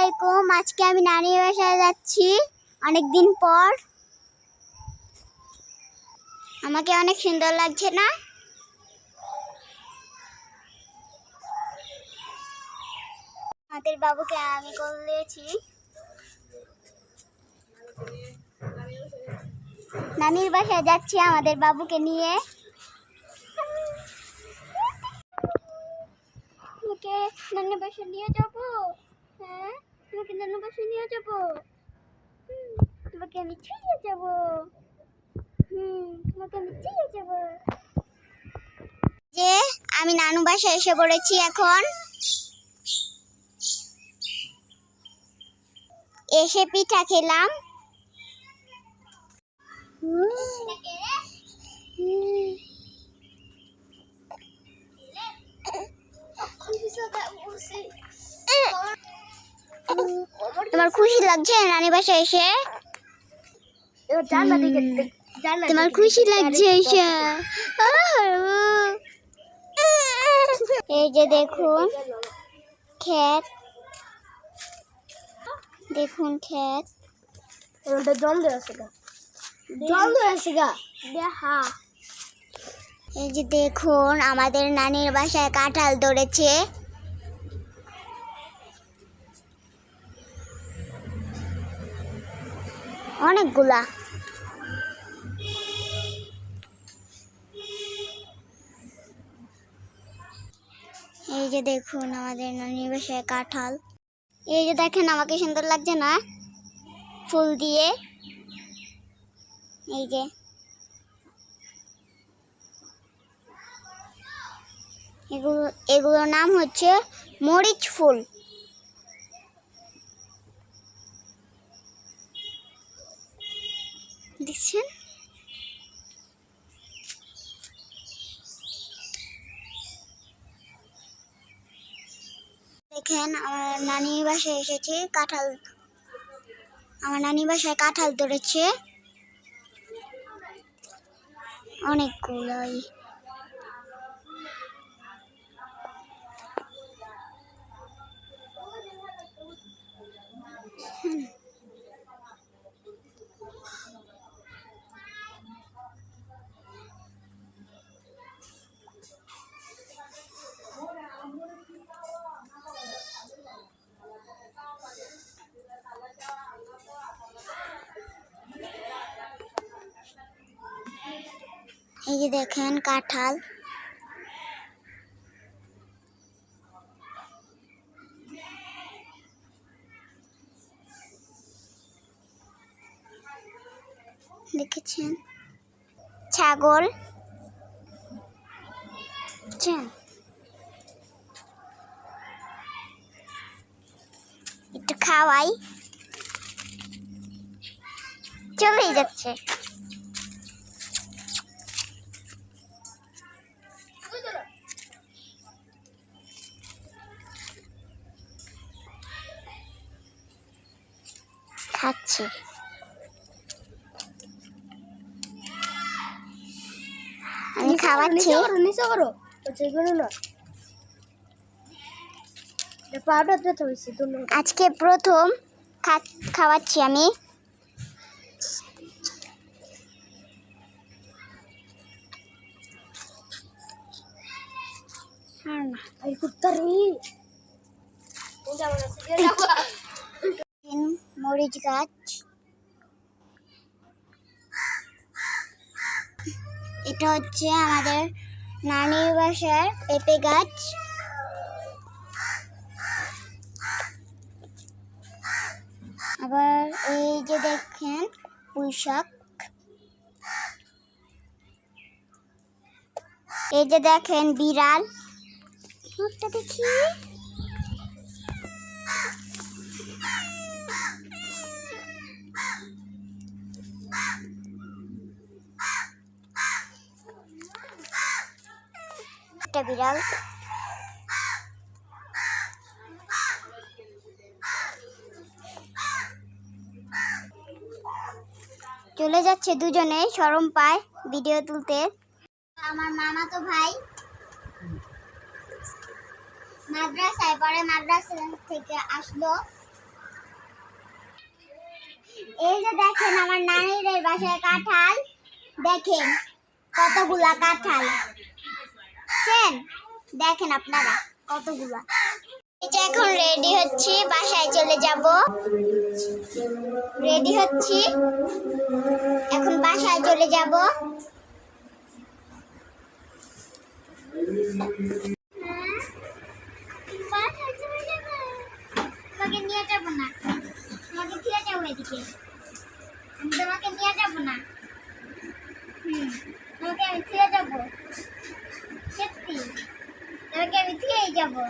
আলাইকুম। আজকে আমি নানির বাসায় যাচ্ছি অনেকদিন পর। আমাকে অনেক সুন্দর লাগছে না? আমাদের বাবুকে আমি কোলে দিয়েছি। নানির বাসায় যাচ্ছি আমাদের বাবুকে নিয়ে। তোমাকে নানির বাসায় নিয়ে যাবো। হ্যাঁ, তোমাকে নানির বাসায় নিয়ে যাবো। তোমাকে আমি ছুঁয়ে যাবো। তোমাকে আমি ছুঁয়ে যাবো। যে আমি নানু বাসায় এসে পড়েছি এখন। এসে পিঠা খেলাম। তোমার খুশি লাগছে নানি বাসায় এসে? তোমার খুশি লাগছে এসে? এই যে দেখুন ক্ষেত, দেখুন ক্ষেত। জল দেওয়া আছে গা। এই যে দেখুন আমাদের নানির বাসায় কাঁঠাল ধরেছে। অনেকগুলা। এই যে দেখুন আমাদের নানির বাসায় কাঁঠাল। এই যে দেখেন আমাকে সুন্দর লাগছে না ফুল দিয়ে? এই যে এগুলোর নাম হচ্ছে মরিচ ফুল। দেখছেন? দেখেন আমার নানির বাসায় এসেছে কাঁঠাল। আমার নানির বাসায় কাঁঠাল ধরেছে অনেকগুলোই। এই যে দেখেন কাঁঠাল। দেখেছেন ছাগল। একটু খাওয়াই, চলেই যাচ্ছে। খাচ্ছে। আমি খাওয়াচ্ছি। নিচে করো না। আজকে প্রথম খাওয়াচ্ছি আমি। মরিচ গাছ। এটা হচ্ছে আমাদের নানির বাসার পেঁপে গাছ। আবার এই যে দেখেন পুঁইশাক। এই যে দেখেন বিড়াল। মুখটা দেখি। একটা বিড়াল। চলে যাচ্ছে দুজনে, শরম পায় ভিডিও তুলতে। আমার মামাতো ভাই মাদ্রাসায় পড়ে, মাদ্রাসা থেকে আসলো এই যে দেখেন আমার নানির এই বাসায় কাঁঠাল, দেখেন কতগুলা কাঁঠাল, দেখেন দেখেন আপনারা কতগুলা। এই যে এখন রেডি হচ্ছি, বাসায় চলে যাব। রেডি হচ্ছি, এখন বাসায় চলে যাব। বাসায় চলে যাব, তোমাকে নিয়ে যাব না, তোমাকে ফিরে যাবো এদিকে, আমি তোমাকে নিয়ে যাব না। তোমাকে আমি ফিরে যাবো, সত্যি তোমাকে আমি ফিরেই যাবো।